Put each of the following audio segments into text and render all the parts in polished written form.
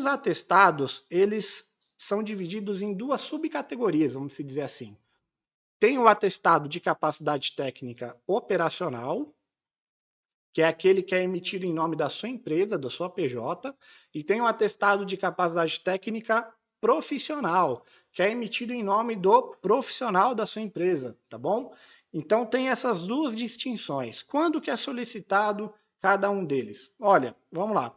os atestados, eles são divididos em duas subcategorias, vamos dizer assim. Tem o atestado de capacidade técnica operacional, que é aquele que é emitido em nome da sua empresa, da sua PJ, e tem o atestado de capacidade técnica profissional, que é emitido em nome do profissional da sua empresa, tá bom? Então tem essas duas distinções. Quando que é solicitado cada um deles? Olha, vamos lá.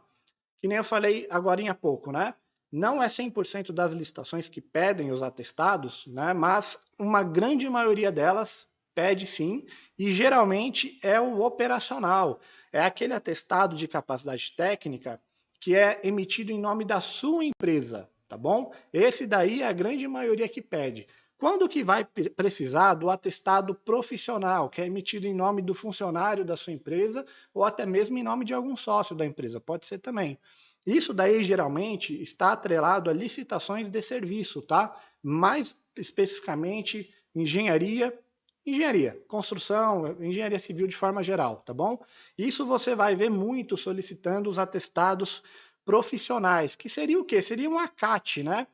Que nem eu falei agora há pouco, né? Não é 100% das licitações que pedem os atestados, né? Mas uma grande maioria delas pede sim, e geralmente é o operacional. É aquele atestado de capacidade técnica que é emitido em nome da sua empresa, tá bom? Esse daí é a grande maioria que pede. Quando que vai precisar do atestado profissional, que é emitido em nome do funcionário da sua empresa ou até mesmo em nome de algum sócio da empresa, pode ser também. Isso daí geralmente está atrelado a licitações de serviço, tá? Mais especificamente engenharia, construção, engenharia civil de forma geral, tá bom? Isso você vai ver muito solicitando os atestados profissionais, que seria o quê? Seria um ACAT, né?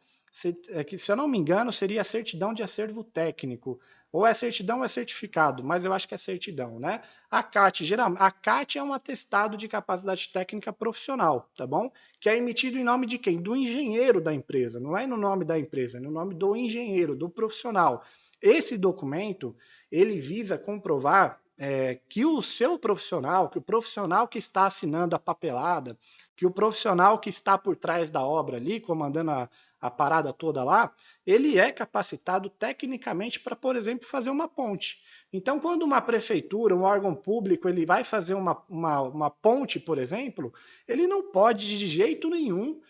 Que, se eu não me engano, seria a certidão de acervo técnico. Ou é certidão ou é certificado, mas eu acho que é certidão, né? A CAT, geralmente, a CAT é um atestado de capacidade técnica profissional, tá bom? Que é emitido em nome de quem? Do engenheiro da empresa, não é no nome da empresa, é no nome do engenheiro, do profissional. Esse documento, ele visa comprovar que o seu profissional, que o profissional que está assinando a papelada, que o profissional que está por trás da obra ali, comandando a parada toda lá, ele é capacitado tecnicamente para, por exemplo, fazer uma ponte. Então, quando uma prefeitura, um órgão público, ele vai fazer uma ponte, por exemplo, ele não pode de jeito nenhum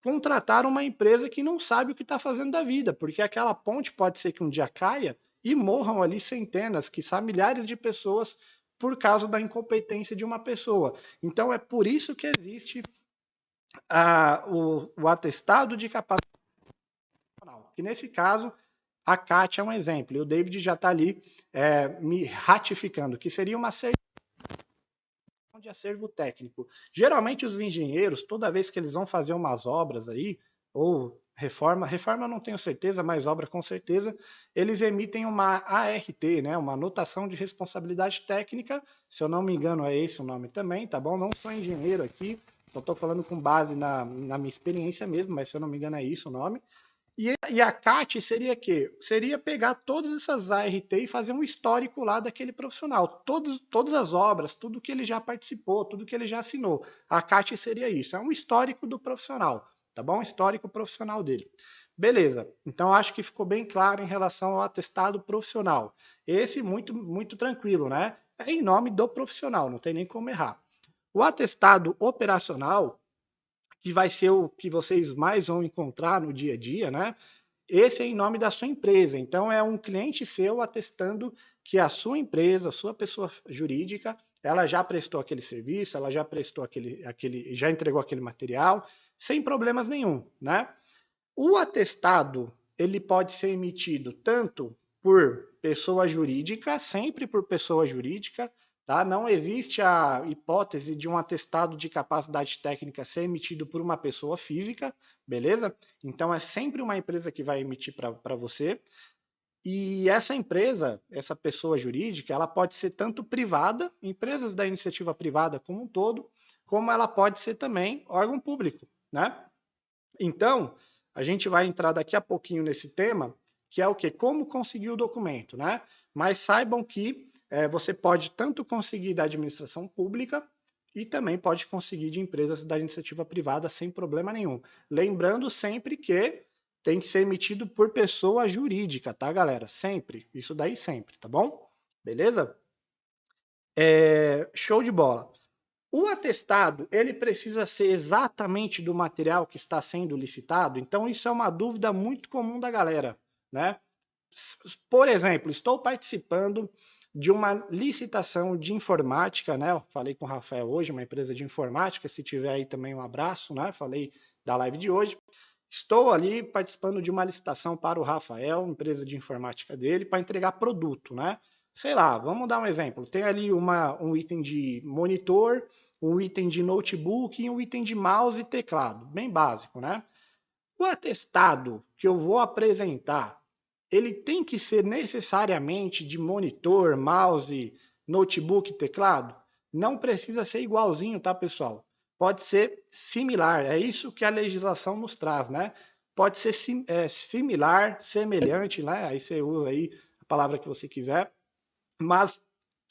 contratar uma empresa que não sabe o que está fazendo da vida, porque aquela ponte pode ser que um dia caia e morram ali centenas, quiçá milhares de pessoas por causa da incompetência de uma pessoa. Então é por isso que existe o atestado de capacidade, que nesse caso a Kátia é um exemplo, e o David já está ali me ratificando, que seria uma certidão de acervo técnico. Geralmente os engenheiros, toda vez que eles vão fazer umas obras aí, ou reforma eu não tenho certeza, mas obra com certeza, eles emitem uma ART, né, uma anotação de responsabilidade técnica, se eu não me engano é esse o nome também, tá bom? Não sou engenheiro aqui, só estou falando com base na minha experiência mesmo, mas se eu não me engano é isso o nome. E a CAT seria que seria pegar todas essas ART e fazer um histórico lá daquele profissional, todas as obras, tudo que ele já participou, tudo que ele já assinou. A CAT seria isso, é um histórico do profissional, tá bom? Histórico profissional dele. Beleza, então acho que ficou bem claro em relação ao atestado profissional. Esse muito tranquilo, né? É em nome do profissional, não tem nem como errar. O atestado operacional, que vai ser o que vocês mais vão encontrar no dia a dia, né? Esse é em nome da sua empresa. Então, é um cliente seu atestando que a sua empresa, a sua pessoa jurídica, ela já prestou aquele serviço, ela já prestou já entregou aquele material, sem problemas nenhum, né? O atestado, ele pode ser emitido tanto por pessoa jurídica, sempre por pessoa jurídica, tá? Não existe a hipótese de um atestado de capacidade técnica ser emitido por uma pessoa física, beleza? Então é sempre uma empresa que vai emitir para você. E essa empresa, essa pessoa jurídica, ela pode ser tanto privada, empresas da iniciativa privada como um todo, como ela pode ser também órgão público, né? Então, a gente vai entrar daqui a pouquinho nesse tema, que é o quê? Como conseguir o documento, né? Mas saibam que você pode tanto conseguir da administração pública e também pode conseguir de empresas da iniciativa privada sem problema nenhum. Lembrando sempre que tem que ser emitido por pessoa jurídica, tá, galera? Sempre. Isso daí sempre, tá bom? Beleza? Show de bola. O atestado, ele precisa ser exatamente do material que está sendo licitado? Então, isso é uma dúvida muito comum da galera, né? Por exemplo, estou participando de uma licitação de informática, né? Eu falei com o Rafael hoje, uma empresa de informática, se tiver aí também um abraço, né? Falei da live de hoje. Estou ali participando de uma licitação para o Rafael, empresa de informática dele, para entregar produto, né? sei lá, vamos dar um exemplo. Tem ali um item de monitor, um item de notebook e um item de mouse e teclado, bem básico, né? O atestado que eu vou apresentar, ele tem que ser necessariamente de monitor, mouse, notebook, teclado? Não precisa ser igualzinho, tá, pessoal? Pode ser similar, é isso que a legislação nos traz, né? Pode ser similar, semelhante, né? Aí você usa aí a palavra que você quiser, mas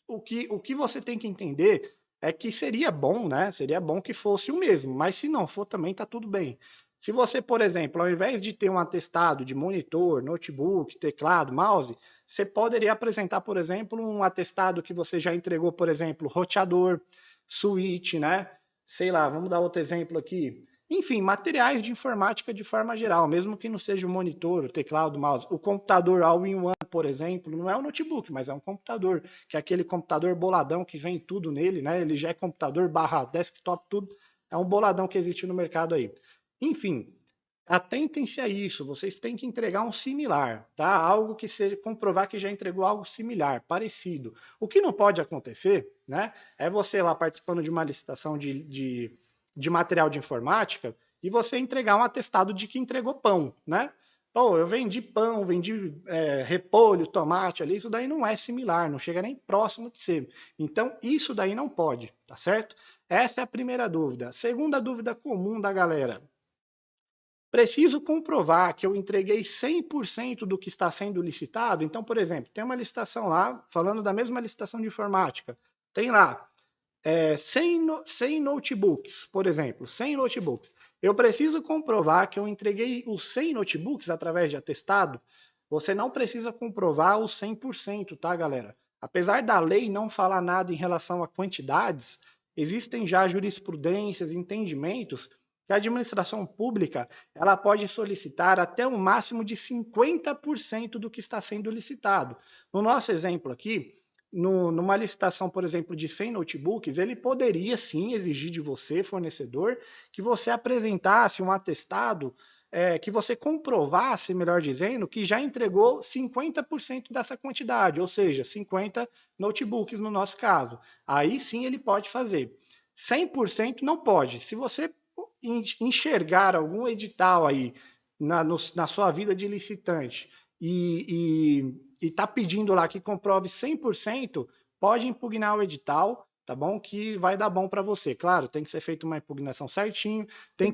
o que você tem que entender é que seria bom, né? Seria bom que fosse o mesmo, mas se não for também tá tudo bem. Se você, por exemplo, ao invés de ter um atestado de monitor, notebook, teclado, mouse, você poderia apresentar, por exemplo, um atestado que você já entregou, por exemplo, roteador, switch, né? Sei lá, vamos dar outro exemplo aqui. Enfim, materiais de informática de forma geral, mesmo que não seja o monitor, o teclado, o mouse. O computador all-in-one, por exemplo, não é um notebook, mas é um computador, que é aquele computador boladão que vem tudo nele, né? Ele já é computador barra desktop, tudo. É um boladão que existe no mercado aí. Enfim, atentem-se a isso, vocês têm que entregar um similar, tá? Algo que seja comprovar que já entregou algo similar, parecido. O que não pode acontecer, né? É você lá participando de uma licitação de material de informática e você entregar um atestado de que entregou pão, né? Pô, eu vendi pão, vendi repolho, tomate ali, isso daí não é similar, não chega nem próximo de ser. Então, isso daí não pode, tá certo? Essa é a primeira dúvida. Segunda dúvida comum da galera. Preciso comprovar que eu entreguei 100% do que está sendo licitado. Então, por exemplo, tem uma licitação lá, falando da mesma licitação de informática. Tem lá 100 notebooks, por exemplo, 100 notebooks. Eu preciso comprovar que eu entreguei os 100 notebooks através de atestado. Você não precisa comprovar os 100%, tá, galera? Apesar da lei não falar nada em relação a quantidades, existem já jurisprudências, entendimentos que a administração pública ela pode solicitar até um máximo de 50% do que está sendo licitado. No nosso exemplo aqui, numa licitação, por exemplo, de 100 notebooks, ele poderia sim exigir de você, fornecedor, que você apresentasse um atestado, que você comprovasse, melhor dizendo, que já entregou 50% dessa quantidade, ou seja, 50 notebooks no nosso caso. Aí sim ele pode fazer. 100% não pode. Se você enxergar algum edital aí na sua vida de licitante e está pedindo lá que comprove 100%, pode impugnar o edital, tá bom? Que vai dar bom para você. Claro, tem que ser feita uma impugnação certinho, tem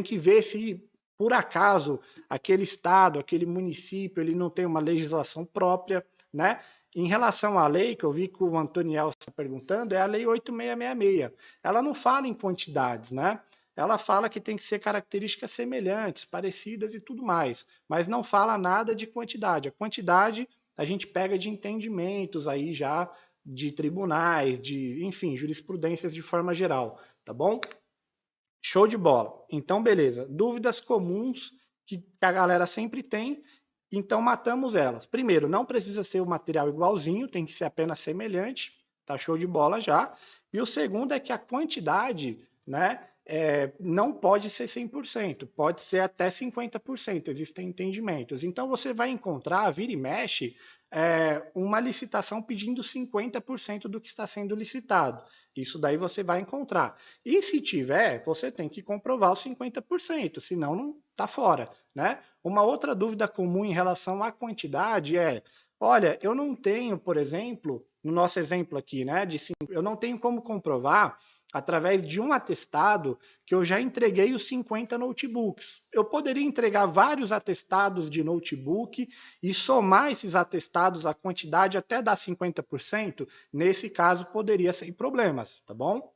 que ver se por acaso aquele estado, aquele município, ele não tem uma legislação própria, né? Em relação à lei, que eu vi que o Antoniel está perguntando, é a Lei 8666. Ela não fala em quantidades, né? Ela fala que tem que ser características semelhantes, parecidas e tudo mais, mas não fala nada de quantidade. A quantidade a gente pega de entendimentos aí já de tribunais, de, enfim, jurisprudências de forma geral, tá bom? Show de bola. Então, beleza. Dúvidas comuns que a galera sempre tem, então matamos elas. Primeiro, não precisa ser o material igualzinho, tem que ser apenas semelhante, tá show de bola já. E o segundo é que a quantidade, né, não pode ser 100%, pode ser até 50%, existem entendimentos. Então você vai encontrar, vira e mexe, uma licitação pedindo 50% do que está sendo licitado. Isso daí você vai encontrar. E se tiver, você tem que comprovar os 50%, senão não está fora, né? Uma outra dúvida comum em relação à quantidade é, olha, eu não tenho, por exemplo, no nosso exemplo aqui, né, eu não tenho como comprovar através de um atestado que eu já entreguei os 50 notebooks. Eu poderia entregar vários atestados de notebook e somar esses atestados à quantidade até dar 50%. Nesse caso, poderia sem problemas, tá bom?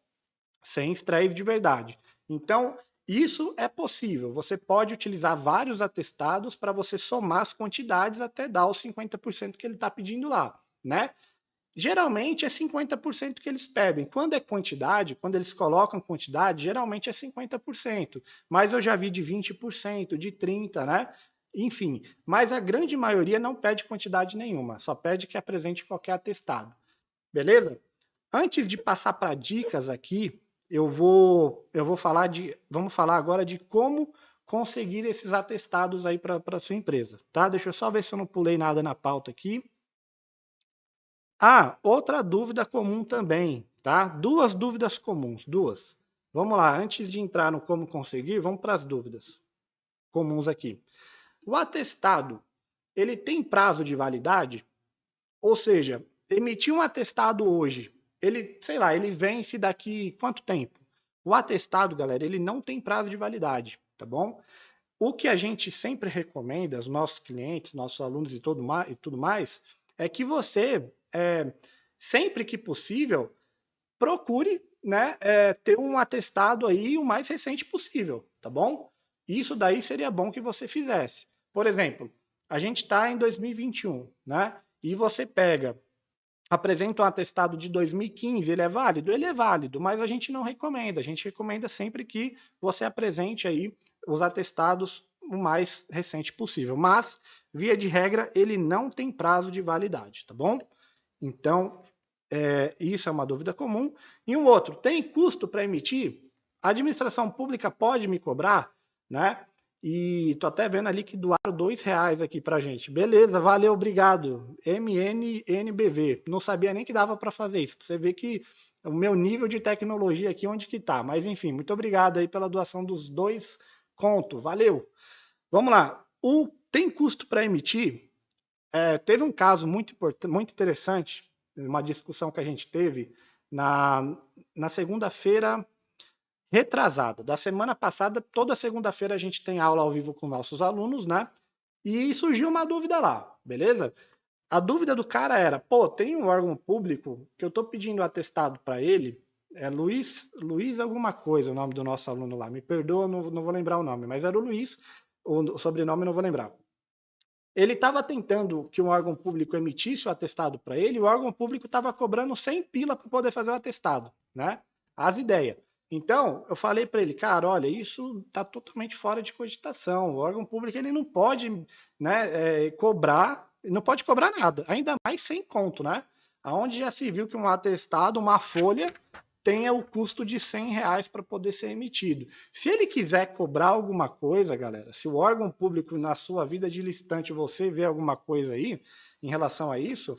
Sem extrair de verdade. Então, isso é possível. Você pode utilizar vários atestados para você somar as quantidades até dar os 50% que ele está pedindo lá, né? Geralmente é 50% que eles pedem. Quando é quantidade, quando eles colocam quantidade, geralmente é 50%. Mas eu já vi de 20%, de 30%, né? Enfim, mas a grande maioria não pede quantidade nenhuma, só pede que apresente qualquer atestado. Beleza? Antes de passar para dicas aqui, vamos falar agora de como conseguir esses atestados aí para sua empresa, tá? Deixa eu só ver se eu não pulei nada na pauta aqui. Ah, outra dúvida comum também, tá? Duas dúvidas comuns, duas. Vamos lá, antes de entrar no como conseguir, vamos para as dúvidas comuns aqui. O atestado, ele tem prazo de validade? Ou seja, emitir um atestado hoje, ele, sei lá, ele vence daqui quanto tempo? O atestado, galera, ele não tem prazo de validade, tá bom? O que a gente sempre recomenda aos nossos clientes, nossos alunos e tudo mais, é que você, sempre que possível, procure, né, ter um atestado aí o mais recente possível, tá bom? Isso daí seria bom que você fizesse. Por exemplo, a gente está em 2021, né? E você apresenta um atestado de 2015, ele é válido? Ele é válido, mas a gente não recomenda. A gente recomenda sempre que você apresente aí os atestados o mais recente possível. Mas, via de regra, ele não tem prazo de validade, tá bom? Então, isso é uma dúvida comum. E um outro, tem custo para emitir? A administração pública pode me cobrar, né? E tô até vendo ali que doaram R$ 2 aqui pra gente. Beleza, valeu, obrigado. MNNBV. Não sabia nem que dava para fazer isso. Pra você ver que o meu nível de tecnologia aqui onde que tá. Mas enfim, muito obrigado aí pela doação dos 2 contos. Valeu. Vamos lá. Tem custo para emitir? Teve um caso muito importante, muito interessante, uma discussão que a gente teve na segunda-feira retrasada. Da semana passada, toda segunda-feira a gente tem aula ao vivo com nossos alunos, né? E surgiu uma dúvida lá, beleza? A dúvida do cara era, pô, tem um órgão público que eu tô pedindo atestado para ele, é Luiz alguma coisa, o nome do nosso aluno lá, me perdoa, não vou lembrar o nome, mas era o Luiz, o sobrenome eu não vou lembrar. Ele estava tentando que um órgão público emitisse o atestado para ele, e o órgão público estava cobrando 100 pila para poder fazer o atestado, né? As ideias. Então, eu falei para ele, cara, olha, isso está totalmente fora de cogitação. O órgão público ele não pode, né, cobrar, não pode cobrar nada, ainda mais sem conto, né? Aonde já se viu que um atestado, uma folha, tenha o custo de R$ 100 para poder ser emitido. Se ele quiser cobrar alguma coisa, galera, se o órgão público na sua vida de licitante você vê alguma coisa aí em relação a isso,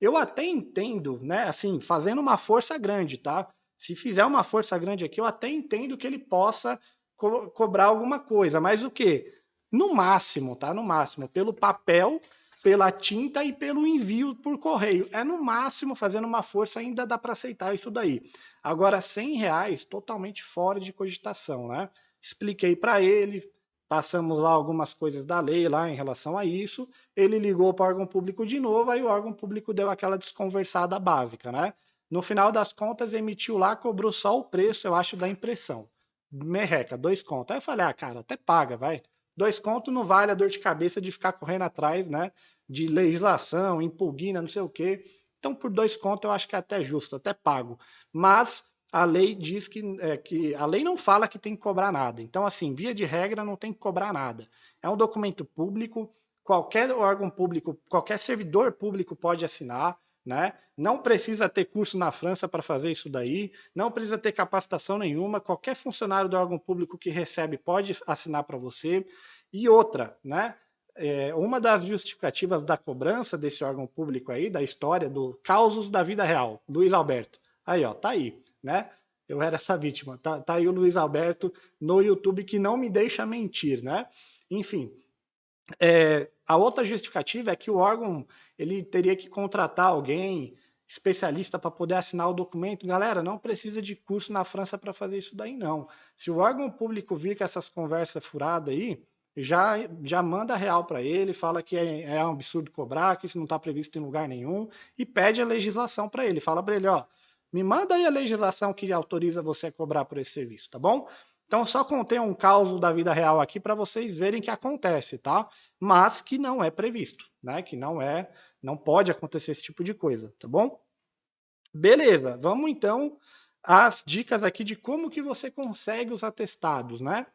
eu até entendo, né? Assim, fazendo uma força grande, tá? Se fizer uma força grande aqui, eu até entendo que ele possa cobrar alguma coisa, mas o quê? No máximo, tá? No máximo, pelo papel, pela tinta e pelo envio por correio. É no máximo, fazendo uma força, ainda dá para aceitar isso daí. Agora, R$ 100, totalmente fora de cogitação, né? Expliquei para ele, passamos lá algumas coisas da lei lá em relação a isso. Ele ligou para o órgão público de novo, aí o órgão público deu aquela desconversada básica, né? No final das contas, emitiu lá, cobrou só o preço, eu acho, da impressão. Merreca, 2 contos. Aí eu falei, ah, cara, até paga, vai. 2 contos não vale a dor de cabeça de ficar correndo atrás, né? De legislação, impugna, não sei o quê. Então, por 2 contos, eu acho que é até justo, até pago. Mas a lei diz que a lei não fala que tem que cobrar nada. Então, assim, via de regra, não tem que cobrar nada. É um documento público, qualquer órgão público, qualquer servidor público pode assinar, né? Não precisa ter curso na França para fazer isso daí, não precisa ter capacitação nenhuma, qualquer funcionário do órgão público que recebe pode assinar para você. E outra, né? Uma das justificativas da cobrança desse órgão público aí, da história do causos da vida real, Luiz Alberto. Aí, ó, tá aí, né? Eu era essa vítima. Tá aí o Luiz Alberto no YouTube que não me deixa mentir, né? Enfim, a outra justificativa é que o órgão ele teria que contratar alguém especialista para poder assinar o documento. Galera, não precisa de curso na França para fazer isso daí, não. Se o órgão público vir com essas conversas furadas aí, já manda real para ele, fala que é um absurdo cobrar, que isso não está previsto em lugar nenhum, e pede a legislação para ele. Fala para ele, ó, me manda aí a legislação que autoriza você a cobrar por esse serviço, tá bom? Então, só contei um caso da vida real aqui para vocês verem que acontece, tá? Mas que não é previsto, né? Que não pode acontecer esse tipo de coisa, tá bom? Beleza, vamos então às dicas aqui de como que você consegue os atestados, né?